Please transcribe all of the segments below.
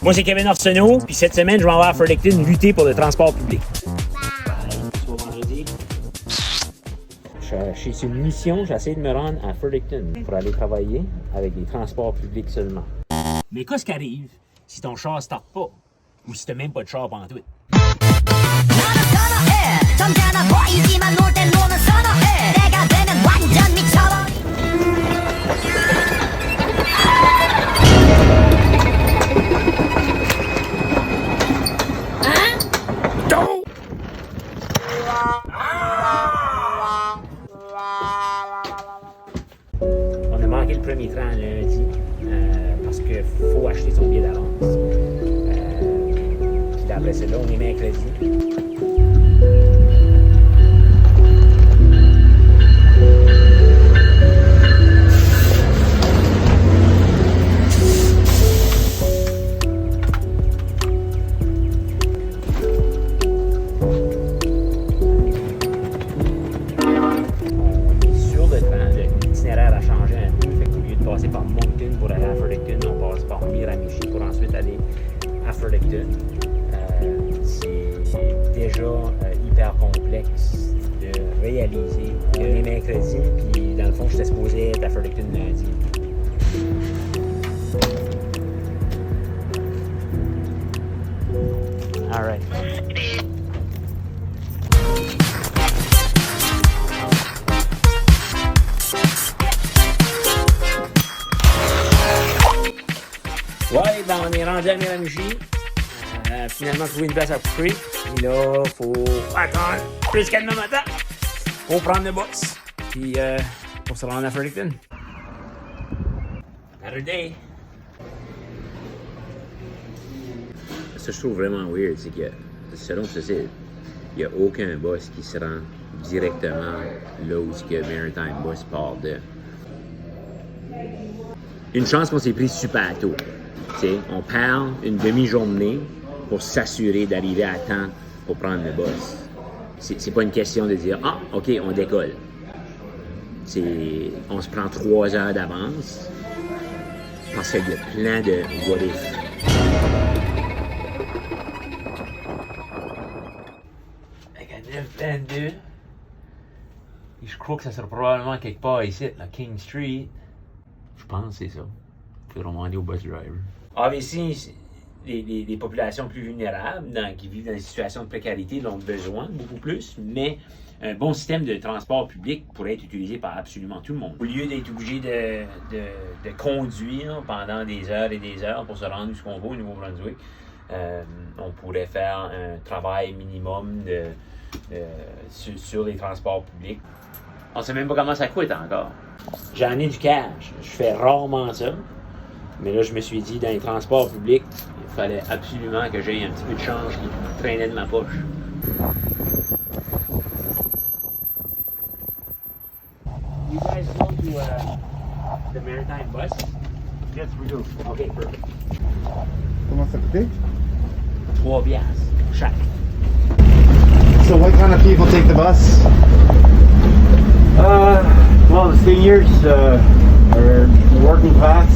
Moi, c'est Kevin Arsenault, puis cette semaine, je m'en vais à Fredericton lutter pour le transport public. Vendredi. C'est une mission, j'essaie de me rendre à Fredericton pour aller travailler avec des transports publics seulement. Mais qu'est-ce qui arrive si ton char ne starte pas ou si tu n'as même pas de char pantoute? On a manqué le premier train lundi parce qu'il faut acheter son billet d'avance. Puis après ça, là, on est mercredi. L'itinéraire a changé un peu, fait qu'au lieu de passer par Moncton pour aller à Fredericton, on passe par Miramichi pour ensuite aller à Fredericton. C'est déjà hyper complexe de réaliser. On est mercredi, puis dans le fond, j'étais supposé être à Fredericton lundi. All right. Ouais, ben on est rendu à Miramichi. Finalement, trouver une place à couper. Et là, faut attendre plus qu'à demain matin pour prendre le bus. Puis, pour se rendre à Fredericton. Another day. Ce que je trouve vraiment weird, c'est que, selon Cécile, il n'y a aucun bus qui se rend directement là où le Maritime Bus part de. Une chance qu'on s'est pris super tôt. T'sais, on parle une demi-journée pour s'assurer d'arriver à temps pour prendre le bus. C'est pas une question de dire « Ah, OK, on décolle ». On se prend 3 heures d'avance parce qu'il y a plein de « what if ». Avec un 9-22, je crois que ça sera probablement quelque part ici, à King Street. Je pense que c'est ça. Il faudra demander au bus driver. Obviously, les populations plus vulnérables qui vivent dans des situations de précarité l'ont besoin beaucoup plus, mais un bon système de transport public pourrait être utilisé par absolument tout le monde. Au lieu d'être obligé de conduire pendant des heures et des heures pour se rendre où on va au Nouveau-Brunswick, on pourrait faire un travail minimum sur les transports publics. On ne sait même pas comment ça coûte encore. J'en ai du cash. Je fais rarement ça. Mais là, je me suis dit, dans les transports publics, il fallait absolument que j'aie un petit peu de change qui traînait de ma poche. You guys go to the Maritime Bus? Yes, we do. Okay, perfect. Comment ça coûte? 3 piastres chaque. So what kind of people take the bus? Well, the seniors are working class,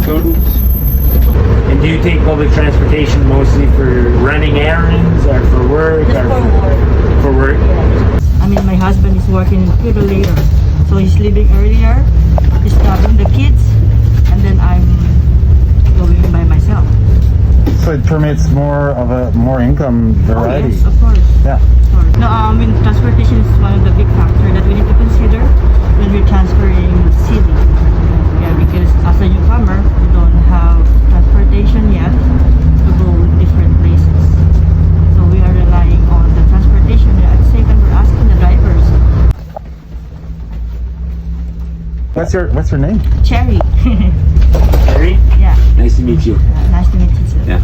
students. And do you take public transportation mostly for running errands or for work? Just For work? I mean, my husband is working little later, so he's leaving earlier, he's dropping the kids, and then I'm going by myself. So it permits more income variety. Oh, yes, of course. Yeah. No, I mean, transportation is one of the big factors that we need to consider when we're transferring city. Yeah, because as a newcomer, we don't have transportation yet to go different places. So we are relying on the transportation. At the same time, we're asking the drivers. What's your name? Cherry. Harry? Yeah. Nice to meet you. Nice to meet you too. Yeah.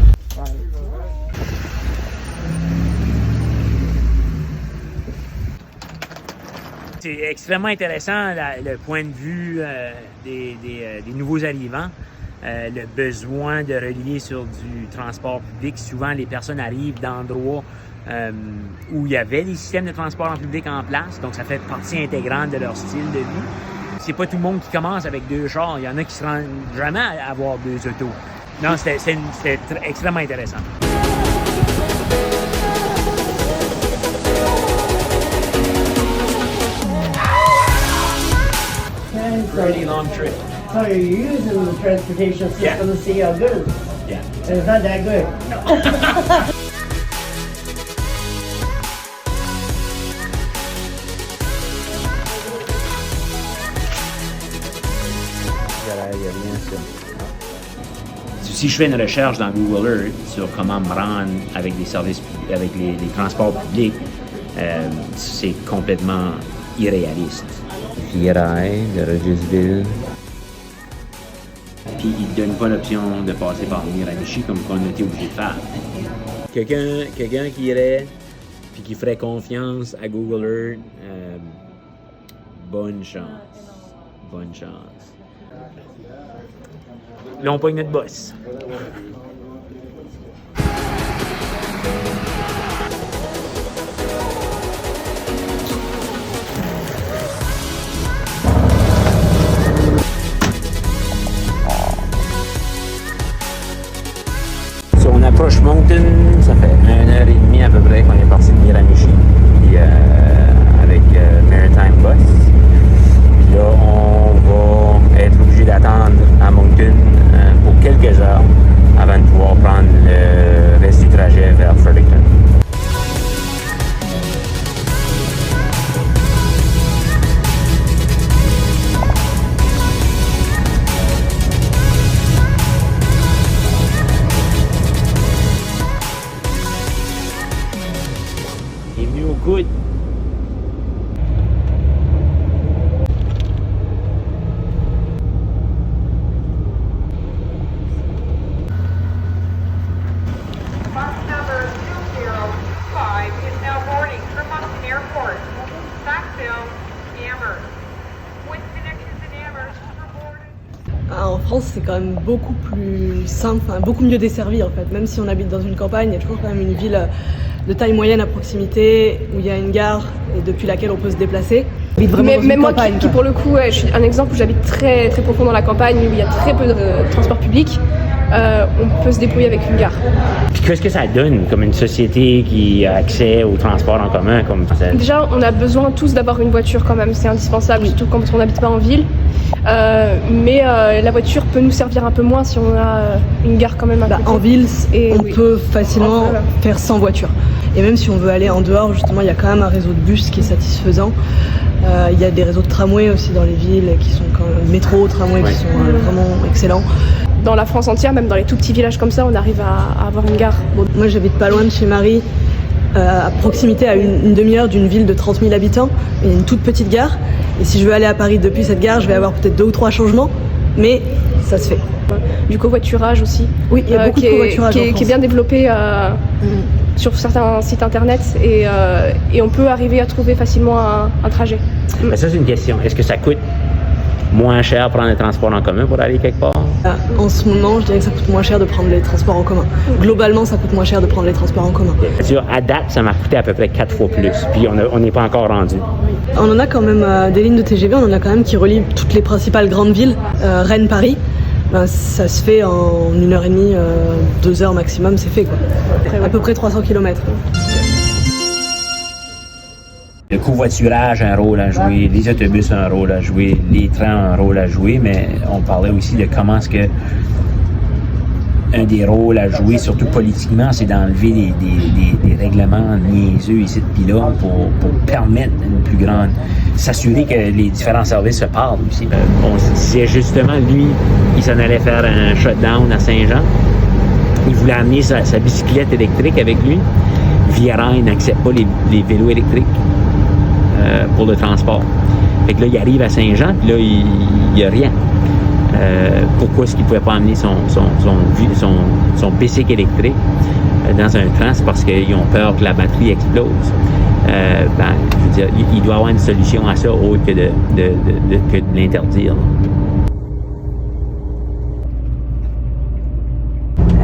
C'est extrêmement intéressant le point de vue des nouveaux arrivants. Le besoin de relier sur du transport public. Souvent, les personnes arrivent d'endroits où il y avait des systèmes de transport en public en place, donc ça fait partie intégrante de leur style de vie. C'est pas tout le monde qui commence avec 2 chars. Il y en a qui se rendent jamais à avoir 2 autos. Non, c'était extrêmement intéressant. Pretty long trip. So you're using the transportation system Yeah. to see how good it is. Yeah. And it's not that good. Si je fais une recherche dans Google Earth sur comment me rendre avec des services, avec les transports publics, c'est complètement irréaliste. Virail de Regisville. Puis ils ne donnent pas l'option de passer par Miramichi comme on était obligé de faire. Quelqu'un qui irait puis qui ferait confiance à Google Earth, bonne chance. Bonne chance. Là, on pogne notre boss. Si on approche Moncton, ça fait 1h30 à peu près qu'on est parti de Miramichi, puis, avec Maritime Bus. Puis là, on va être obligé d'attendre à Moncton pour quelques heures avant de pouvoir prendre le reste du trajet vers Fredericton. Il est venu au coude. Bus number 205 is now boarding from Moncton Airport. Sackville, Amherst. With connections in Amherst for boarding. En France, c'est quand même beaucoup plus simple, enfin, beaucoup mieux desservi en fait. Même si on habite dans une campagne, il y a toujours quand même une ville de taille moyenne à proximité où il y a une gare et depuis laquelle on peut se déplacer. Mais moi qui pour le coup, je suis un exemple où j'habite très, très profond dans la campagne où il y a très peu de transport public. On peut se débrouiller avec une gare. Puis qu'est-ce que ça donne comme une société qui a accès au transport en commun comme ça? Déjà, on a besoin tous d'avoir une voiture quand même, c'est indispensable, surtout quand on n'habite pas en ville. Mais la voiture peut nous servir un peu moins si on a une gare quand même à côté. En ville, on oui. peut facilement faire sans voiture. Et même si on veut aller en dehors, justement, il y a quand même un réseau de bus qui est satisfaisant. Il y a des réseaux de tramway aussi dans les villes qui sont quand même métro, tramway qui sont vraiment excellents. Dans la France entière, même dans les tout petits villages comme ça, on arrive à avoir une gare. Bon, moi, j'habite pas loin de chez Marie, à proximité, à une demi-heure d'une ville de 30 000 habitants. Il y a une toute petite gare. Et si je veux aller à Paris depuis cette gare, je vais avoir peut-être 2 ou 3 changements. Mais ça se fait. Du covoiturage aussi. Oui, il y a beaucoup de covoiturage en France. Qui est bien développé sur certains sites internet et on peut arriver à trouver facilement un trajet. Mais ça, c'est une question. Est-ce que ça coûte moins cher prendre les transports en commun pour aller quelque part? En ce moment, je dirais que ça coûte moins cher de prendre les transports en commun. Globalement, ça coûte moins cher de prendre les transports en commun. À date, ça m'a coûté à peu près 4 fois plus. Puis on n'est pas encore rendu. On en a quand même des lignes de TGV, on en a quand même qui relient toutes les principales grandes villes. Rennes, Paris, ça se fait en 1h30, 2 heures maximum, c'est fait quoi. À peu près 300 km. Le covoiturage a un rôle à jouer, les autobus ont un rôle à jouer, les trains ont un rôle à jouer, mais on parlait aussi de comment est-ce que un des rôles à jouer, surtout politiquement, c'est d'enlever des règlements niaiseux ici puis là pour permettre une plus grande... s'assurer que les différents services se parlent aussi. On se disait justement, lui, il s'en allait faire un shutdown à Saint-Jean. Il voulait amener sa bicyclette électrique avec lui. Virail n'accepte pas les vélos électriques pour le transport. Fait que là, il arrive à Saint-Jean, puis là, il n'y a rien. Pourquoi est-ce qu'il ne pouvait pas amener son bicycle électrique dans un train? C'est parce qu'ils ont peur que la batterie explose. Je veux dire, il doit y avoir une solution à ça autre que de l'interdire.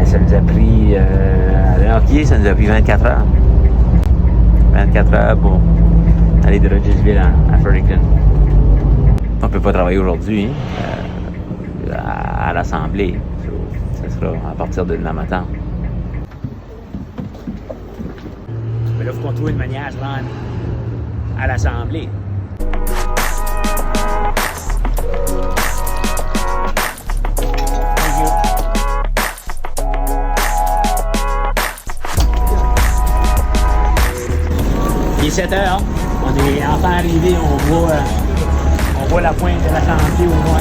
Ça nous a pris, à pied, ça nous a pris 24 heures. 24 heures pour aller de Regisville à Fredericton. On ne peut pas travailler aujourd'hui à l'Assemblée. sera à partir de demain matin. Mais là, il faut qu'on trouve une manière de se rendre à l'Assemblée. Il est 7 heures, on est enfin arrivé, on voit la pointe de l'Assemblée au loin.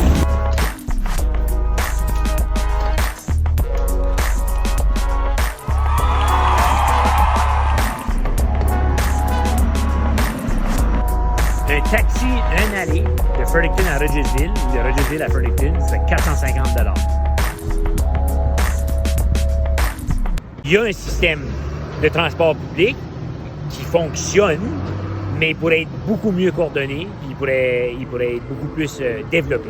Un taxi, un aller de Fredericton à Rogersville ou de Rogersville à Fredericton, c'est 450 $. Il y a un système de transport public qui fonctionne, mais il pourrait être beaucoup mieux coordonné, puis il pourrait être beaucoup plus développé.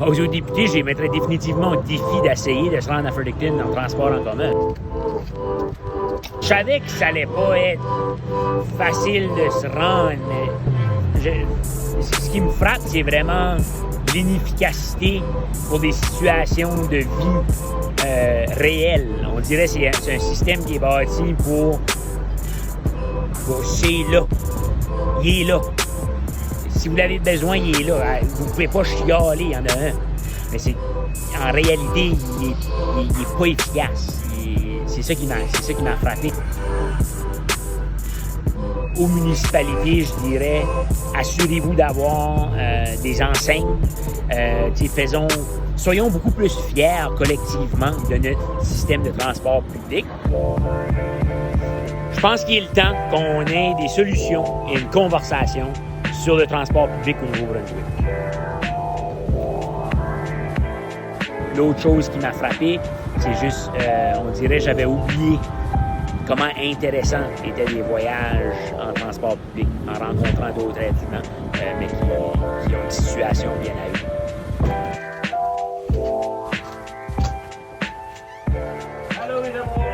Aux députés, je les mettrais définitivement au défi d'essayer de se rendre à Fredericton en transport en commun. Je savais que ça allait pas être facile de se rendre, mais ce qui me frappe, c'est vraiment l'inefficacité pour des situations de vie réelles. On dirait que c'est un système qui est bâti pour c'est là. Il est là. Si vous l'avez besoin, il est là. Vous pouvez pas chialer, il y en a un. Mais en réalité, il est pas efficace. C'est ça qui m'a frappé. Aux municipalités, je dirais, assurez-vous d'avoir des enseignes. Soyons beaucoup plus fiers collectivement de notre système de transport public. Je pense qu'il est le temps qu'on ait des solutions et une conversation sur le transport public au Nouveau-Brunswick. L'autre chose qui m'a frappé, c'est juste, on dirait, j'avais oublié comment intéressant étaient les voyages en transport public, en rencontrant d'autres êtres humains, mais qui ont une situation bien à eux. Allô les amours!